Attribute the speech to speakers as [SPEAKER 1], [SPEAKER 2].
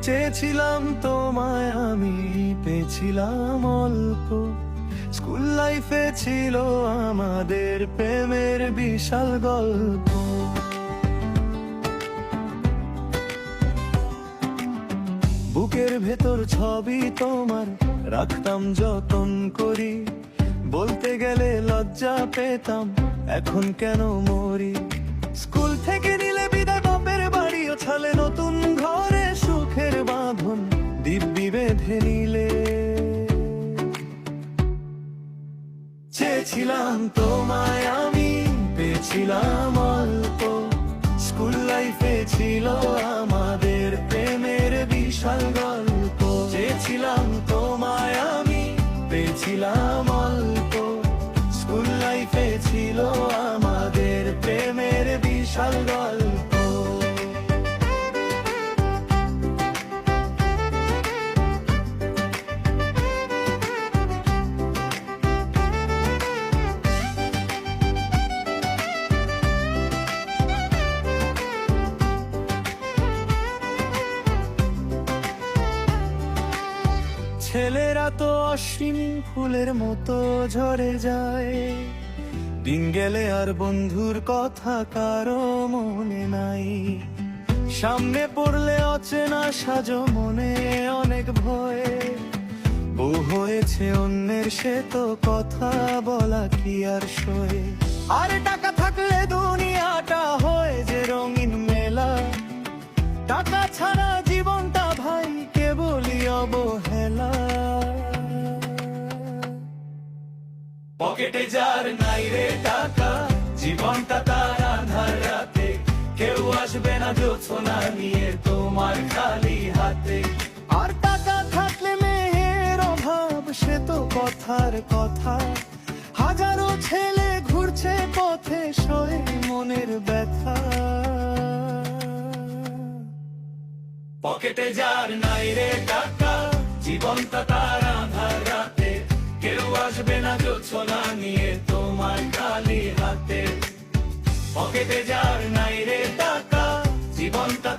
[SPEAKER 1] চেয়েছিলাম তোমায় আমি, পেয়েছিলাম অল্প। স্কুল লাইফে ছিল আমাদের প্রেমের বিশাল গল্প। বুকের ভেতর ছবি তোমার রাখতাম যতন করি, বলতে গেলে লজ্জা পেতাম এখন কেন মরি। স্কুল থেকে নিলে বিদায় বাপের বাড়ি ও ছালে নতুন ঘরে সুখের বাঁধন দিব্যি বেঁধে নিলে। চেয়েছিলাম তোমায় আমি, পেয়েছিলাম অল্প। স্কুল লাইফে ছিল আমাদের প্রেমের বিশাল গল্প। চেয়েছিলাম তোমায় আমি, পেয়েছিলাম অল্প। স্কুল লাইফে ছিল আমাদের প্রেমের বিশাল গল্প। ছেলেরা তো অশ্বিন ফুলের মতো ঝরে যায়, দিন গেলে আর বন্ধুর কথা কারো মনে নাই। সামনে পড়লে অচেনা সাজো মনে অনেক ভয়, বউ হয়েছে অন্যের সে তো কথা বলা কি আর সয়ে। আর টাকা থাকলে দুনিয়াটা হয় যে রঙিন মেলা, টাকা ছাড়া জীবনটা ভাই কেবলই অবহেলা। পকেটে যার নাই রে টাকা, জীবনটা তার আঁধার রাতে। কেউ আসবে না জোছনা নিয়ে তোমার খালি হাতে। আর টাকা থাকলে মেয়ের অভাব সে তো কথার কথা, হাজারো ছেলে ঘুরছে পথে সয়ে মনের ব্যথা। পকেটে যার নাই রে টাকা, জীবনটা তার আঁধার রাতে। কেউ আসবে না জোছনা নিয়ে তোমার খালি হাতে। পকেটে যার নাই রে টাকা, জীবনটা